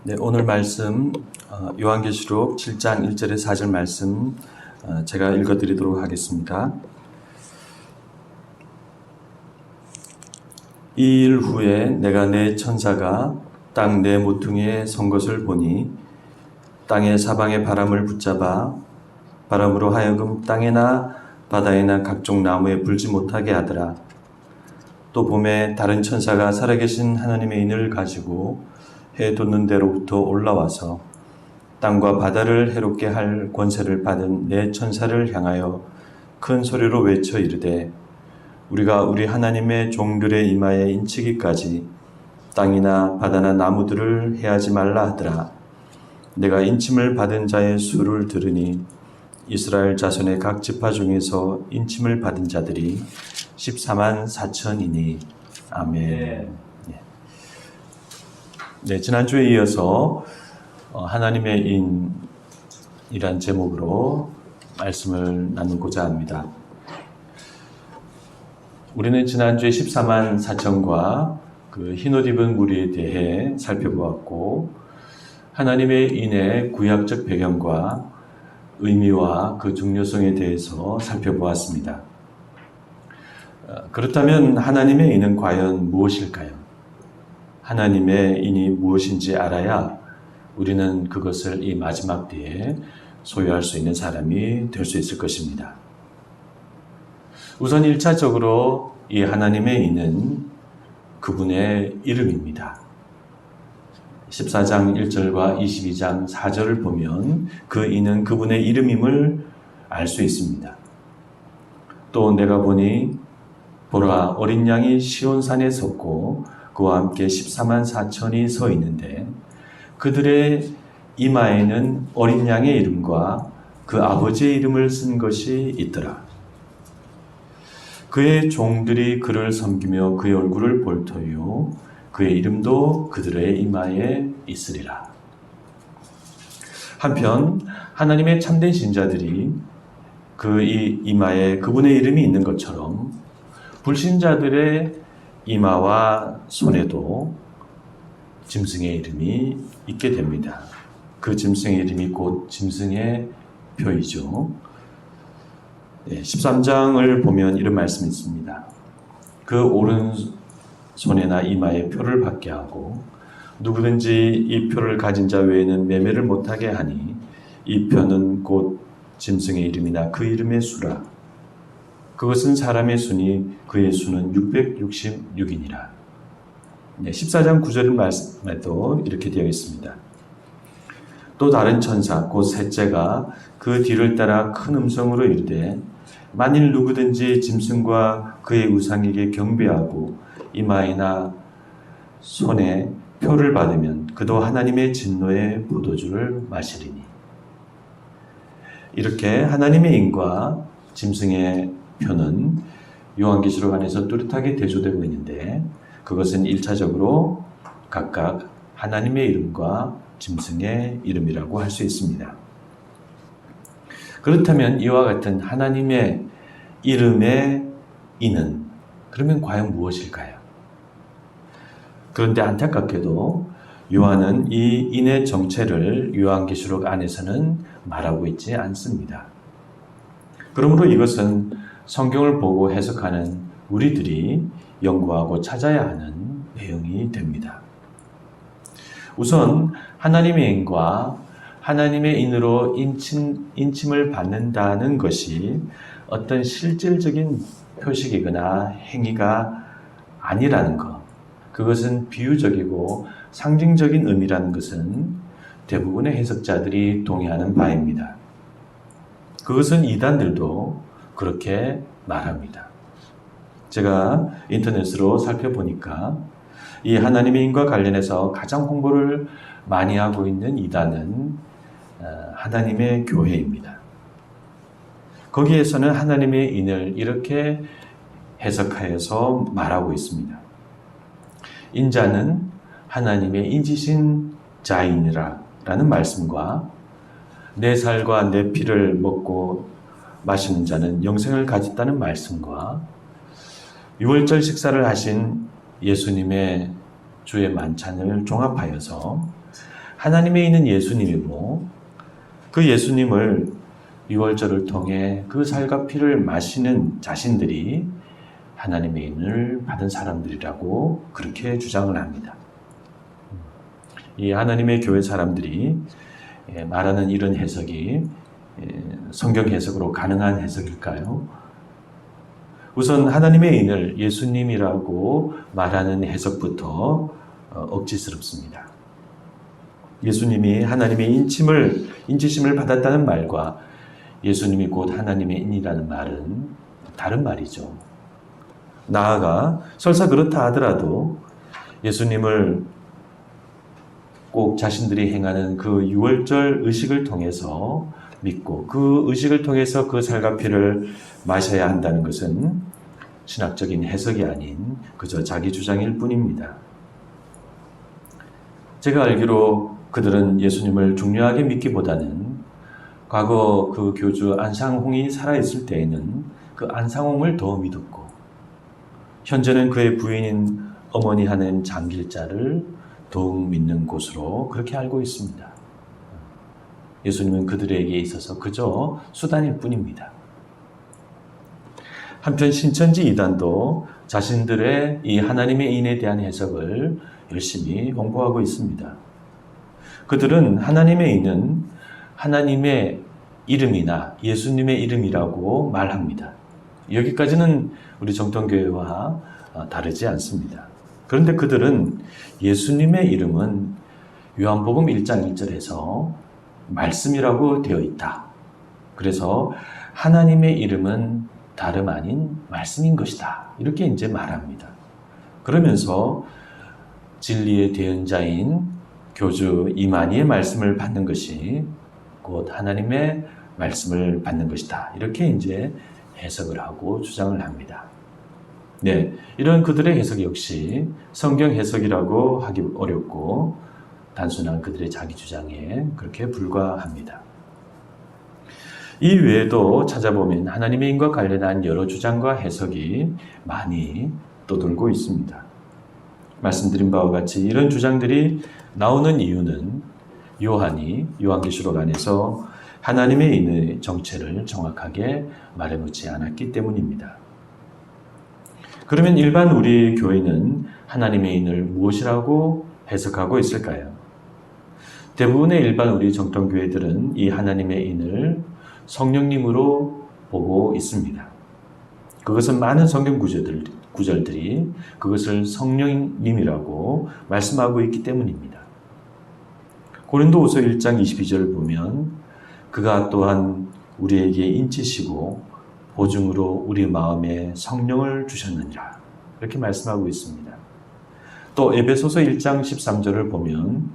네, 오늘 말씀 요한계시록 7장 1절에 4절 말씀 제가 읽어드리도록 하겠습니다. 이 일 후에 내가 내 천사가 땅 네 모퉁이에 선 것을 보니 땅의 사방의 바람을 붙잡아 바람으로 하여금 땅에나 바다에나 각종 나무에 불지 못하게 하더라. 또 봄에 다른 천사가 살아계신 하나님의 인을 가지고 해 돋는 데로부터 올라와서 땅과 바다를 해롭게 할 권세를 받은 네 천사를 향하여 큰 소리로 외쳐 이르되 우리가 우리 하나님의 종들의 이마에 인치기까지 땅이나 바다나 나무들을 해하지 말라 하더라. 내가 인침을 받은 자의 수를 들으니 이스라엘 자손의 각 지파 중에서 인침을 받은 자들이 14만 4천이니 아멘. 네, 지난주에 이어서 하나님의 인이란 제목으로 말씀을 나누고자 합니다. 우리는 지난주에 14만 4천과 그 흰옷 입은 무리에 대해 살펴보았고 하나님의 인의 구약적 배경과 의미와 그 중요성에 대해서 살펴보았습니다. 그렇다면 하나님의 인은 과연 무엇일까요? 하나님의 인이 무엇인지 알아야 우리는 그것을 이 마지막 때에 소유할 수 있는 사람이 될 수 있을 것입니다. 우선 1차적으로 이 하나님의 인은 그분의 이름입니다. 14장 1절과 22장 4절을 보면 그 인은 그분의 이름임을 알 수 있습니다. 또 내가 보니 보라 어린 양이 시온산에 섰고 그와 함께 14만 4천이 서 있는데 그들의 이마에는 어린 양의 이름과 그 아버지의 이름을 쓴 것이 있더라. 그의 종들이 그를 섬기며 그의 얼굴을 볼 터이요 그의 이름도 그들의 이마에 있으리라. 한편 하나님의 참된 신자들이 그 이마에 그분의 이름이 있는 것처럼 불신자들의 이마와 손에도 짐승의 이름이 있게 됩니다. 그 짐승의 이름이 곧 짐승의 표이죠. 13장을 보면 이런 말씀이 있습니다. 그 오른손에나 이마에 표를 받게 하고 누구든지 이 표를 가진 자 외에는 매매를 못하게 하니 이 표는 곧 짐승의 이름이나 그 이름의 수라. 그것은 사람의 수니 그의 수는 666이니라. 14장 9절 말씀에도 이렇게 되어 있습니다. 또 다른 천사 곧 셋째가 그 뒤를 따라 큰 음성으로 이르되 만일 누구든지 짐승과 그의 우상에게 경배하고 이마에나 손에 표를 받으면 그도 하나님의 진노의 포도주를 마시리니. 이렇게 하나님의 인과 짐승의 표는 요한계시록 안에서 뚜렷하게 대조되고 있는데 그것은 1차적으로 각각 하나님의 이름과 짐승의 이름이라고 할 수 있습니다. 그렇다면 이와 같은 하나님의 이름의 인은 그러면 과연 무엇일까요? 그런데 안타깝게도 요한은 이 인의 정체를 요한계시록 안에서는 말하고 있지 않습니다. 그러므로 이것은 성경을 보고 해석하는 우리들이 연구하고 찾아야 하는 내용이 됩니다. 우선 하나님의 인과 하나님의 인으로 인침을 받는다는 것이 어떤 실질적인 표식이거나 행위가 아니라는 것, 그것은 비유적이고 상징적인 의미라는 것은 대부분의 해석자들이 동의하는 바입니다. 그것은 이단들도 그렇게 말합니다. 제가 인터넷으로 살펴보니까 이 하나님의 인과 관련해서 가장 홍보를 많이 하고 있는 이단은 하나님의 교회입니다. 거기에서는 하나님의 인을 이렇게 해석하여서 말하고 있습니다. 인자는 하나님의 인지신 자이니라 라는 말씀과 내 살과 내 피를 먹고 마시는 자는 영생을 가졌다는 말씀과 6월절 식사를 하신 예수님의 주의 만찬을 종합하여서 하나님에 있는 예수님이고 그 예수님을 유월절을 통해 그 살과 피를 마시는 자신들이 하나님의 인을 받은 사람들이라고 그렇게 주장을 합니다. 이 하나님의 교회 사람들이 말하는 이런 해석이 성경 해석으로 가능한 해석일까요? 우선 하나님의 인을 예수님이라고 말하는 해석부터 억지스럽습니다. 예수님이 하나님의 인치심을 받았다는 말과 예수님이 곧 하나님의 인이라는 말은 다른 말이죠. 나아가 설사 그렇다 하더라도 예수님을 꼭 자신들이 행하는 그 유월절 의식을 통해서 믿고 그 의식을 통해서 그 살과 피를 마셔야 한다는 것은 신학적인 해석이 아닌 그저 자기 주장일 뿐입니다. 제가 알기로 그들은 예수님을 중요하게 믿기보다는 과거 그 교주 안상홍이 살아있을 때에는 그 안상홍을 더 믿었고 현재는 그의 부인인 어머니 하는 장길자를 더욱 믿는 곳으로 그렇게 알고 있습니다. 예수님은 그들에게 있어서 그저 수단일 뿐입니다. 한편 신천지 이단도 자신들의 이 하나님의 인에 대한 해석을 열심히 홍보하고 있습니다. 그들은 하나님의 인은 하나님의 이름이나 예수님의 이름이라고 말합니다. 여기까지는 우리 정통교회와 다르지 않습니다. 그런데 그들은 예수님의 이름은 요한복음 1장 1절에서 말씀이라고 되어 있다. 그래서 하나님의 이름은 다름 아닌 말씀인 것이다. 이렇게 이제 말합니다. 그러면서 진리의 대언자인 교주 이만희의 말씀을 받는 것이 곧 하나님의 말씀을 받는 것이다. 이렇게 이제 해석을 하고 주장을 합니다. 네, 이런 그들의 해석 역시 성경 해석이라고 하기 어렵고 단순한 그들의 자기 주장에 그렇게 불과합니다. 이 외에도 찾아보면 하나님의 인과 관련한 여러 주장과 해석이 많이 떠돌고 있습니다. 말씀드린 바와 같이 이런 주장들이 나오는 이유는 요한이 요한계시록 안에서 하나님의 인의 정체를 정확하게 말해놓지 않았기 때문입니다. 그러면 일반 우리 교회는 하나님의 인을 무엇이라고 해석하고 있을까요? 대부분의 일반 우리 정통교회들은 이 하나님의 인을 성령님으로 보고 있습니다. 그것은 많은 성경 구절들이 그것을 성령님이라고 말씀하고 있기 때문입니다. 고린도후서 1장 22절을 보면 그가 또한 우리에게 인치시고 보증으로 우리 마음에 성령을 주셨느니라 이렇게 말씀하고 있습니다. 또 에베소서 1장 13절을 보면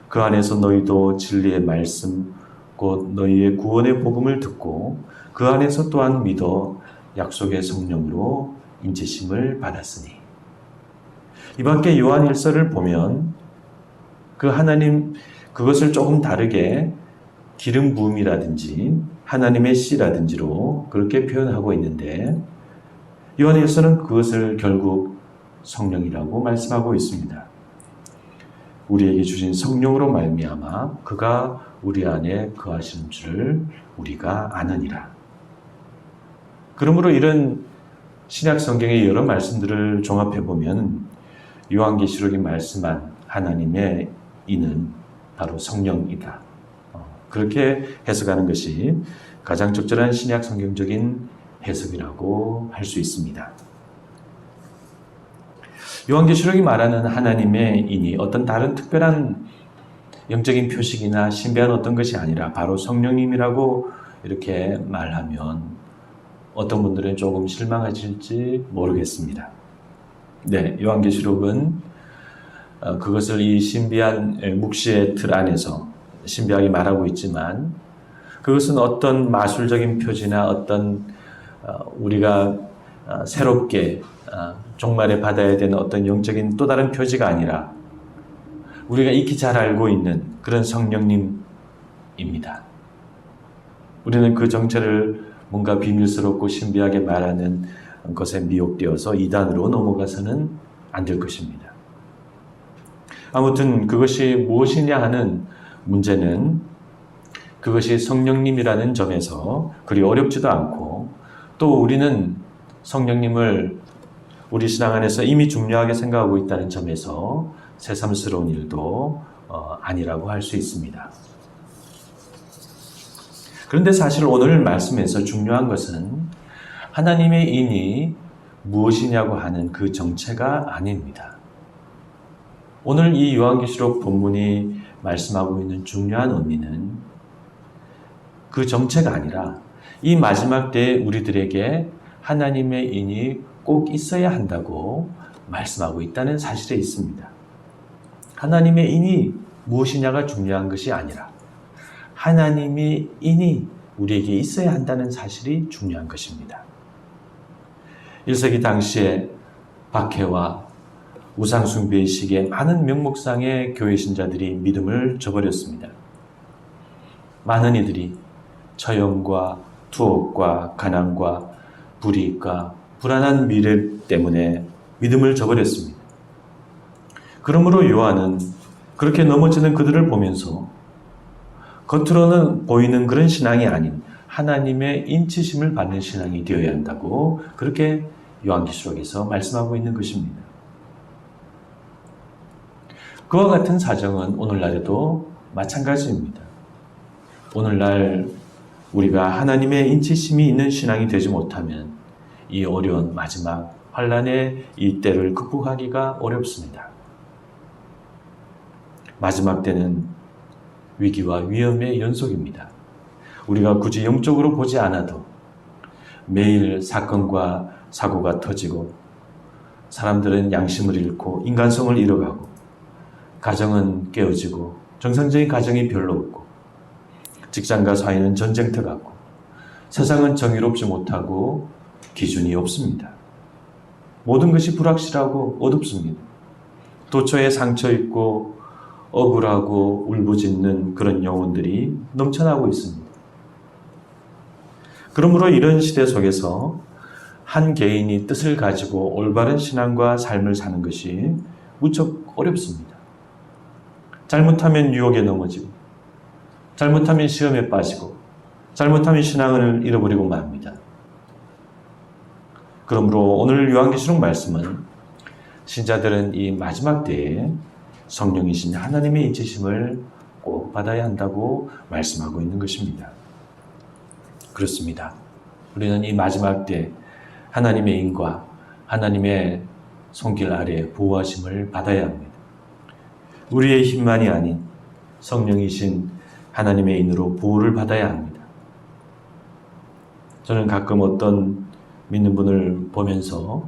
그 안에서 너희도 진리의 말씀 곧 너희의 구원의 복음을 듣고 그 안에서 또한 믿어 약속의 성령으로 인치심을 받았으니 이 밖에 요한 1서를 보면 그 하나님 그것을 조금 다르게 기름 부음이라든지 하나님의 씨라든지로 그렇게 표현하고 있는데 요한 1서는 그것을 결국 성령이라고 말씀하고 있습니다. 우리에게 주신 성령으로 말미암아 그가 우리 안에 거하시는 줄을 우리가 아느니라. 그러므로 이런 신약 성경의 여러 말씀들을 종합해 보면 요한계시록이 말씀한 하나님의 이는 바로 성령이다. 그렇게 해석하는 것이 가장 적절한 신약 성경적인 해석이라고 할 수 있습니다. 요한계시록이 말하는 하나님의 인이 어떤 다른 특별한 영적인 표식이나 신비한 어떤 것이 아니라 바로 성령님이라고 이렇게 말하면 어떤 분들은 조금 실망하실지 모르겠습니다. 네, 요한계시록은 그것을 이 신비한 묵시의 틀 안에서 신비하게 말하고 있지만 그것은 어떤 마술적인 표지나 어떤 우리가 새롭게 종말에 받아야 되는 어떤 영적인 또 다른 표지가 아니라 우리가 익히 잘 알고 있는 그런 성령님입니다. 우리는 그 정체를 뭔가 비밀스럽고 신비하게 말하는 것에 미혹되어서 이단으로 넘어가서는 안 될 것입니다. 아무튼 그것이 무엇이냐 하는 문제는 그것이 성령님이라는 점에서 그리 어렵지도 않고, 또 우리는 성령님을 우리 신앙 안에서 이미 중요하게 생각하고 있다는 점에서 새삼스러운 일도 아니라고 할 수 있습니다. 그런데 사실 오늘 말씀에서 중요한 것은 하나님의 인이 무엇이냐고 하는 그 정체가 아닙니다. 오늘 이 요한계시록 본문이 말씀하고 있는 중요한 의미는 그 정체가 아니라 이 마지막 때에 우리들에게 하나님의 인이 꼭 있어야 한다고 말씀하고 있다는 사실에 있습니다. 하나님의 인이 무엇이냐가 중요한 것이 아니라 하나님의 인이 우리에게 있어야 한다는 사실이 중요한 것입니다. 1세기 당시에 박해와 우상숭배의 시기에 많은 명목상의 교회 신자들이 믿음을 저버렸습니다. 많은 이들이 처형과 투옥과 가난과 불이익과 불안한 미래 때문에 믿음을 저버렸습니다. 그러므로 요한은 그렇게 넘어지는 그들을 보면서 겉으로는 보이는 그런 신앙이 아닌 하나님의 인치심을 받는 신앙이 되어야 한다고 그렇게 요한계시록에서 말씀하고 있는 것입니다. 그와 같은 사정은 오늘날에도 마찬가지입니다. 오늘날 우리가 하나님의 인치심이 있는 신앙이 되지 못하면 이 어려운 마지막 환난의 이 때를 극복하기가 어렵습니다. 마지막 때는 위기와 위험의 연속입니다. 우리가 굳이 영적으로 보지 않아도 매일 사건과 사고가 터지고 사람들은 양심을 잃고 인간성을 잃어가고 가정은 깨어지고 정상적인 가정이 별로 없고 직장과 사회는 전쟁터 같고 세상은 정의롭지 못하고 기준이 없습니다. 모든 것이 불확실하고 어둡습니다. 도처에 상처 있고 억울하고 울부짖는 그런 영혼들이 넘쳐나고 있습니다. 그러므로 이런 시대 속에서 한 개인이 뜻을 가지고 올바른 신앙과 삶을 사는 것이 무척 어렵습니다. 잘못하면 유혹에 넘어지고 잘못하면 시험에 빠지고 잘못하면 신앙을 잃어버리고 맙니다. 그러므로 오늘 요한계시록 말씀은 신자들은 이 마지막 때에 성령이신 하나님의 인치심을 꼭 받아야 한다고 말씀하고 있는 것입니다. 그렇습니다. 우리는 이 마지막 때 하나님의 인과 하나님의 손길 아래 보호하심을 받아야 합니다. 우리의 힘만이 아닌 성령이신 하나님의 인으로 보호를 받아야 합니다. 저는 가끔 어떤 믿는 분을 보면서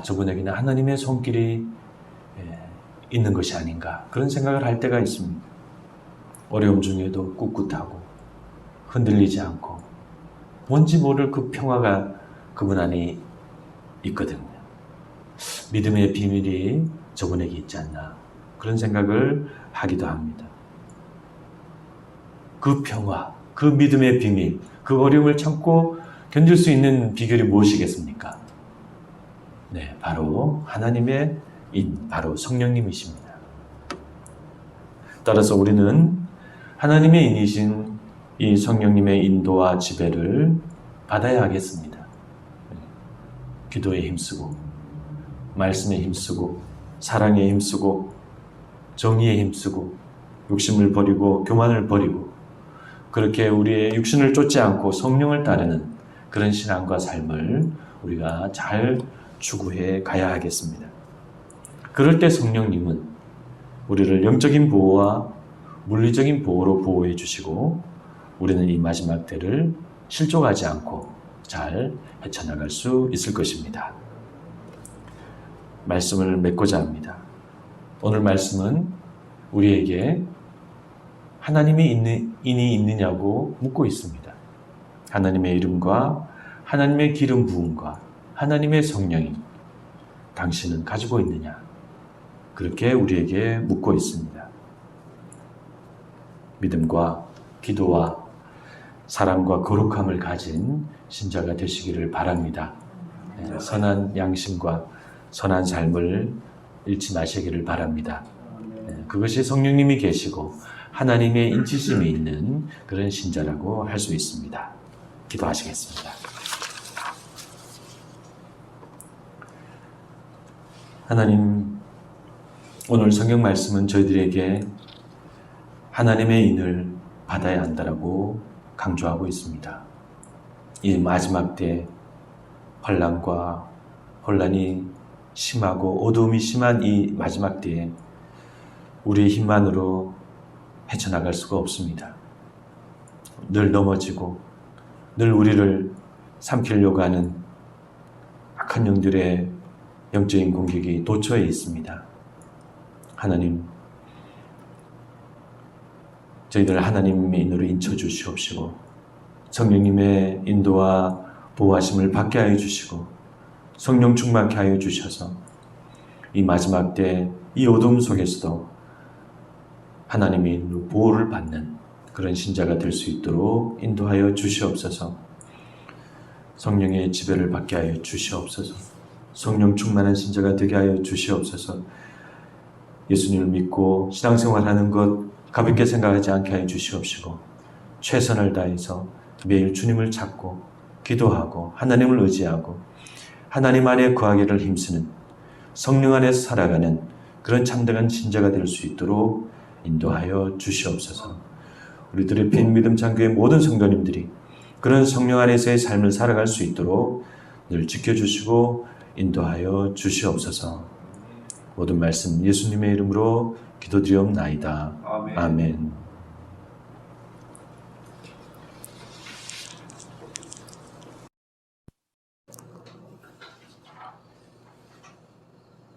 저분에게는 하나님의 손길이 있는 것이 아닌가 그런 생각을 할 때가 있습니다. 어려움 중에도 꿋꿋하고 흔들리지 않고 뭔지 모를 그 평화가 그분 안에 있거든요. 믿음의 비밀이 저분에게 있지 않나 그런 생각을 하기도 합니다. 그 평화, 그 믿음의 비밀, 그 어려움을 참고 견딜 수 있는 비결이 무엇이겠습니까? 네, 바로 하나님의 인, 바로 성령님이십니다. 따라서 우리는 하나님의 인이신 이 성령님의 인도와 지배를 받아야 하겠습니다. 기도에 힘쓰고, 말씀에 힘쓰고, 사랑에 힘쓰고, 정의에 힘쓰고, 욕심을 버리고, 교만을 버리고, 그렇게 우리의 육신을 쫓지 않고 성령을 따르는 그런 신앙과 삶을 우리가 잘 추구해 가야 하겠습니다. 그럴 때 성령님은 우리를 영적인 보호와 물리적인 보호로 보호해 주시고 우리는 이 마지막 때를 실족하지 않고 잘 헤쳐나갈 수 있을 것입니다. 말씀을 맺고자 합니다. 오늘 말씀은 우리에게 하나님의 인이 있느냐고 묻고 있습니다. 하나님의 이름과 하나님의 기름 부음과 하나님의 성령이 당신은 가지고 있느냐? 그렇게 우리에게 묻고 있습니다. 믿음과 기도와 사랑과 거룩함을 가진 신자가 되시기를 바랍니다. 선한 양심과 선한 삶을 잃지 마시기를 바랍니다. 그것이 성령님이 계시고 하나님의 인치심이 있는 그런 신자라고 할 수 있습니다. 기도하시겠습니다. 하나님, 오늘 성경 말씀은 저희들에게 하나님의 인을 받아야 한다라고 강조하고 있습니다. 이 마지막 때 환난과 혼란이 심하고 어두움이 심한 이 마지막 때에 우리의 힘만으로 헤쳐나갈 수가 없습니다. 늘 넘어지고 늘 우리를 삼키려고 하는 악한 영들의 영적인 공격이 도처에 있습니다. 하나님, 저희들 하나님의 인으로 인쳐주시옵시고 성령님의 인도와 보호하심을 받게 하여 주시고 성령 충만케 하여 주셔서 이 마지막 때 이 어둠 속에서도 하나님의 보호를 받는 그런 신자가 될 수 있도록 인도하여 주시옵소서. 성령의 지배를 받게 하여 주시옵소서. 성령 충만한 신자가 되게 하여 주시옵소서. 예수님을 믿고 신앙생활하는 것 가볍게 생각하지 않게 하여 주시옵시고 최선을 다해서 매일 주님을 찾고 기도하고 하나님을 의지하고 하나님 안에 거하기를 힘쓰는 성령 안에서 살아가는 그런 참된 신자가 될 수 있도록 인도하여 주시옵소서. 우리들의 빈 믿음 창교의 모든 성도님들이 그런 성령 안에서의 삶을 살아갈 수 있도록 늘 지켜주시고 인도하여 주시옵소서. 모든 말씀 예수님의 이름으로 기도드리옵나이다. 아멘.